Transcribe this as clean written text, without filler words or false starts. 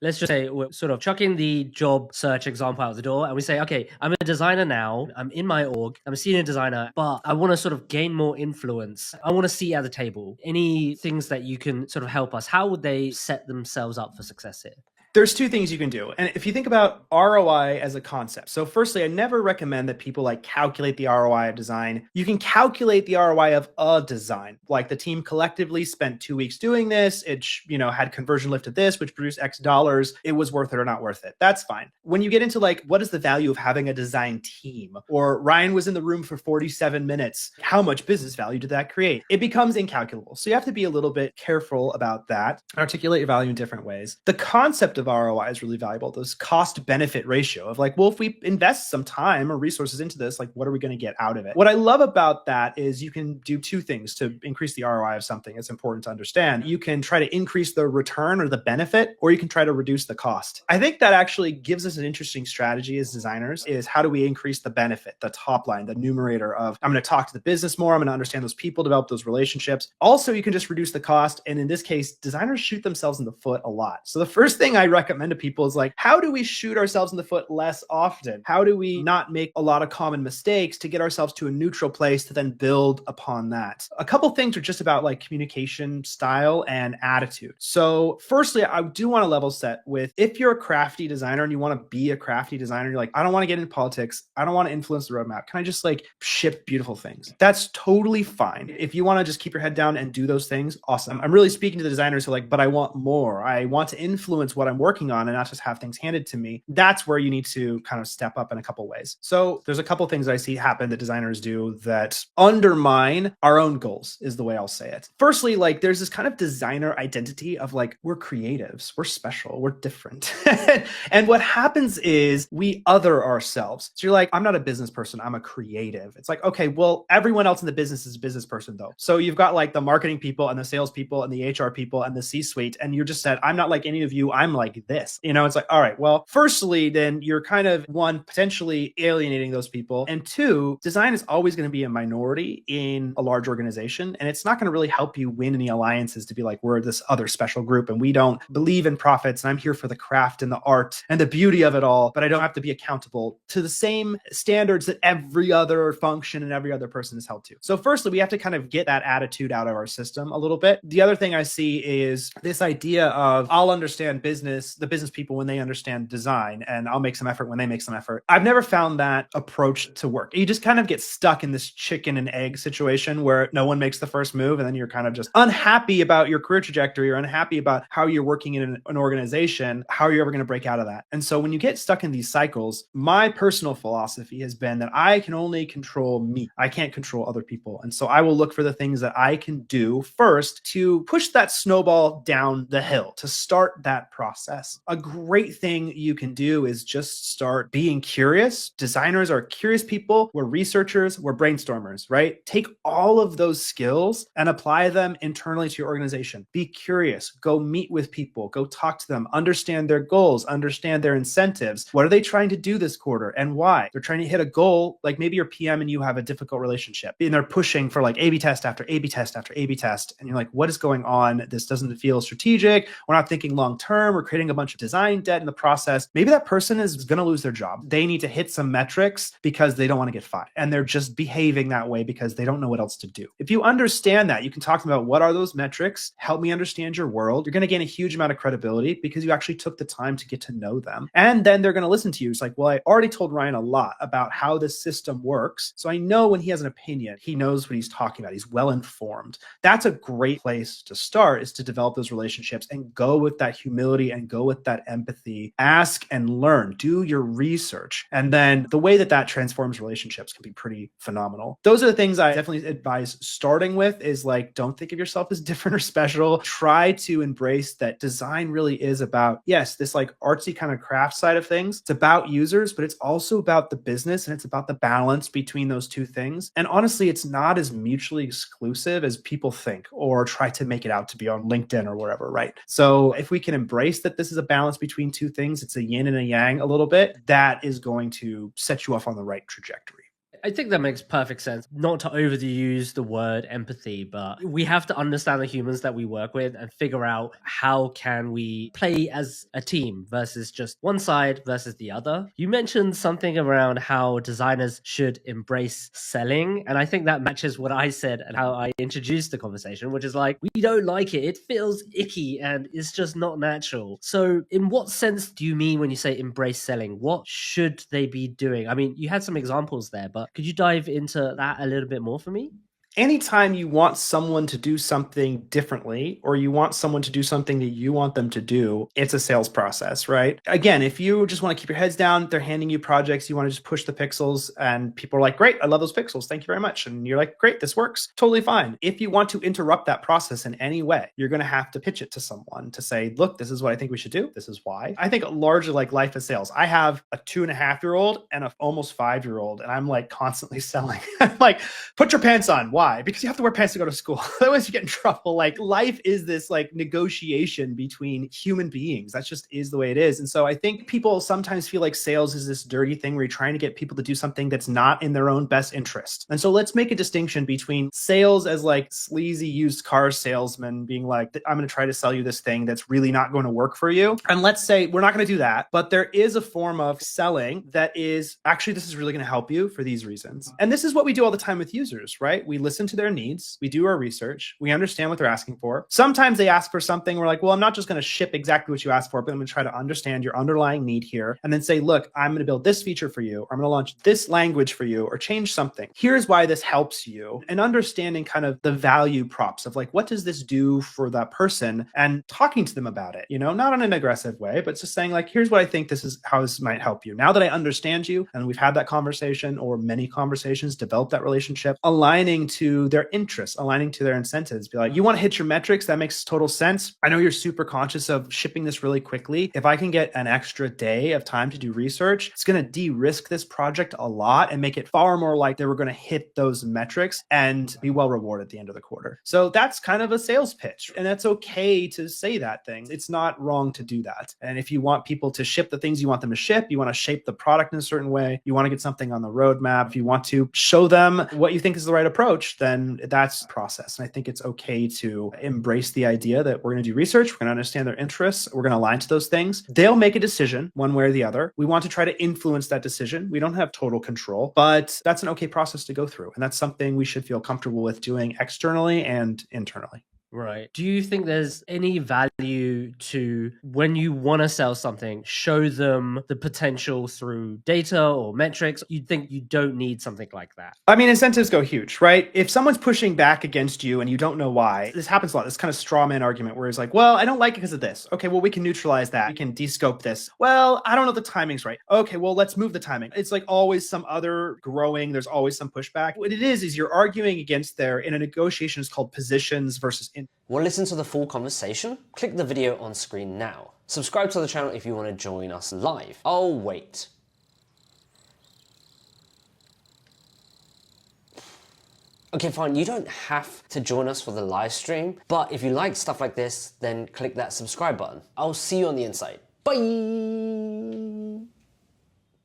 Let's just say we're sort of chucking the job search example out the door and we say, okay, I'm a designer now. I'm in my org. I'm a senior designer, but I want to sort of gain more influence. I want to see at the table. Any things that you can sort of help us? How would they set themselves up for success here? There's two things you can do. And if you think about ROI as a concept, so firstly, I never recommend that people like calculate the ROI of design. You can calculate the ROI of a design. Like the team collectively spent 2 weeks doing this. It, had conversion lift to this, which produced X dollars. It was worth it or not worth it. That's fine. When you get into like, what is the value of having a design team? Or Ryan was in the room for 47 minutes. How much business value did that create? It becomes incalculable. So you have to be a little bit careful about that. Articulate your value in different ways. The concept of ROI is really valuable. Those cost benefit ratio of like, well, if we invest some time or resources into this, like, what are we going to get out of it? What I love about that is you can do two things to increase the ROI of something. It's important to understand. You can try to increase the return or the benefit, or you can try to reduce the cost. I think that actually gives us an interesting strategy as designers is how do we increase the benefit, the top line, the numerator of I'm going to talk to the business more. I'm going to understand those people, develop those relationships. Also, you can just reduce the cost. And in this case, designers shoot themselves in the foot a lot. So the first thing I recommend to people is like, how do we shoot ourselves in the foot less often? How do we not make a lot of common mistakes to get ourselves to a neutral place to then build upon that? A couple things are just about like communication style and attitude. So firstly, I do want to level set with if you're a crafty designer and you want to be a crafty designer, you're like, I don't want to get into politics. I don't want to influence the roadmap. Can I just like ship beautiful things? That's totally fine. If you want to just keep your head down and do those things, awesome. I'm really speaking to the designers who are like, but I want more. I want to influence what I'm working on and not just have things handed to me. That's where you need to kind of step up in a couple ways. So there's a couple things I see happen that designers do that undermine our own goals is the way I'll say it. Firstly, like there's this kind of designer identity of like, we're creatives, we're special, we're different. And what happens is we other ourselves. So you're like, I'm not a business person, I'm a creative. It's like, okay, well, everyone else in the business is a business person though. So you've got like the marketing people and the sales people and the HR people and the C-suite. And you just said, I'm not like any of you, I'm like this. It's like, all right, well, firstly, then you're kind of one, potentially alienating those people. And two, design is always going to be a minority in a large organization. And it's not going to really help you win any alliances to be like, we're this other special group and we don't believe in profits. And I'm here for the craft and the art and the beauty of it all, but I don't have to be accountable to the same standards that every other function and every other person is held to. So firstly, we have to kind of get that attitude out of our system a little bit. The other thing I see is this idea of I'll understand the business people when they understand design, and I'll make some effort when they make some effort. I've never found that approach to work. You just kind of get stuck in this chicken and egg situation where no one makes the first move, and then you're kind of just unhappy about your career trajectory or unhappy about how you're working in an organization. How are you ever going to break out of that? And so when you get stuck in these cycles, my personal philosophy has been that I can only control me. I can't control other people. And so I will look for the things that I can do first to push that snowball down the hill, to start that process. A great thing you can do is just start being curious. Designers are curious people. We're researchers. We're brainstormers, right? Take all of those skills and apply them internally to your organization. Be curious. Go meet with people. Go talk to them. Understand their goals. Understand their incentives. What are they trying to do this quarter and why? They're trying to hit a goal. Like maybe you're PM and you have a difficult relationship and they're pushing for like A/B test after A/B test after A/B test. And you're like, what is going on? This doesn't feel strategic. We're not thinking long term. We're creating a bunch of design debt in the process. Maybe that person is going to lose their job. They need to hit some metrics because they don't want to get fired. And they're just behaving that way because they don't know what else to do. If you understand that, you can talk to them about what are those metrics? Help me understand your world. You're going to gain a huge amount of credibility because you actually took the time to get to know them. And then they're going to listen to you. It's like, well, I already told Ryan a lot about how this system works. So I know when he has an opinion, he knows what he's talking about. He's well informed. That's a great place to start, is to develop those relationships and go with that humility and go with that empathy. Ask and learn. Do your research. And then the way that that transforms relationships can be pretty phenomenal. Those are the things I definitely advise starting with, is like, don't think of yourself as different or special. Try to embrace that design really is about, yes, this like artsy kind of craft side of things. It's about users, but it's also about the business and it's about the balance between those two things. And honestly, it's not as mutually exclusive as people think or try to make it out to be on LinkedIn or wherever, right? So if we can embrace that this is a balance between two things, it's a yin and a yang a little bit, that is going to set you off on the right trajectory. I think that makes perfect sense. Not to overuse the word empathy, but we have to understand the humans that we work with and figure out how can we play as a team versus just one side versus the other. You mentioned something around how designers should embrace selling, and I think that matches what I said and how I introduced the conversation, which is like, we don't like it. It feels icky and it's just not natural. So in what sense do you mean when you say embrace selling? What should they be doing? I mean, you had some examples there, but could you dive into that a little bit more for me? Anytime you want someone to do something differently or you want someone to do something that you want them to do, it's a sales process, right? Again, if you just want to keep your heads down, they're handing you projects, you want to just push the pixels and people are like, great, I love those pixels. Thank you very much. And you're like, great, this works. Totally fine. If you want to interrupt that process in any way, you're going to have to pitch it to someone to say, look, this is what I think we should do. This is why. I think largely like life is sales. I have a 2.5-year-old and an almost 5-year-old, and I'm like constantly selling. I'm like, put your pants on. Why? Because you have to wear pants to go to school. Otherwise you get in trouble. Like life is this like negotiation between human beings. That just is the way it is. And so I think people sometimes feel like sales is this dirty thing where you're trying to get people to do something that's not in their own best interest. And so let's make a distinction between sales as like sleazy used car salesman being like, I'm going to try to sell you this thing that's really not going to work for you. And let's say we're not going to do that, but there is a form of selling that is actually, this is really going to help you for these reasons. And this is what we do all the time with users, right? We listen to their needs. We do our research. We understand what they're asking for. Sometimes they ask for something. We're like, well, I'm not just going to ship exactly what you asked for, but I'm going to try to understand your underlying need here and then say, look, I'm going to build this feature for you. Or I'm going to launch this language for you or change something. Here's why this helps you. And understanding kind of the value props of like, what does this do for that person and talking to them about it, not in an aggressive way, but just saying like, here's what I think this is how this might help you. Now that I understand you and we've had that conversation or many conversations, develop that relationship, aligning to their interests, aligning to their incentives. Be like, you want to hit your metrics? That makes total sense. I know you're super conscious of shipping this really quickly. If I can get an extra day of time to do research, it's going to de-risk this project a lot and make it far more like they were going to hit those metrics and be well rewarded at the end of the quarter. So that's kind of a sales pitch. And that's okay to say that thing. It's not wrong to do that. And if you want people to ship the things you want them to ship, you want to shape the product in a certain way, you want to get something on the roadmap, if you want to show them what you think is the right approach, then that's process. And I think it's okay to embrace the idea that we're going to do research, we're going to understand their interests, we're going to align to those things. They'll make a decision one way or the other. We want to try to influence that decision. We don't have total control, but that's an okay process to go through. And that's something we should feel comfortable with doing externally and internally. Right. Do you think there's any value to when you want to sell something, show them the potential through data or metrics? You think you don't need something like that? I mean, incentives go huge, right? If someone's pushing back against you and you don't know why, this happens a lot. This kind of straw man argument where it's like, well, I don't like it because of this. Okay, well, we can neutralize that. We can descope this. Well, I don't know if the timing's right. Okay, well, let's move the timing. It's like always some other growing. There's always some pushback. What it is you're arguing against there in a negotiation is called positions versus Want to listen to the full conversation? Click the video on screen now. Subscribe to the channel if you want to join us live. Oh, wait. Okay, fine, you don't have to join us for the live stream, but if you like stuff like this, then click that subscribe button. I'll see you on the inside. Bye!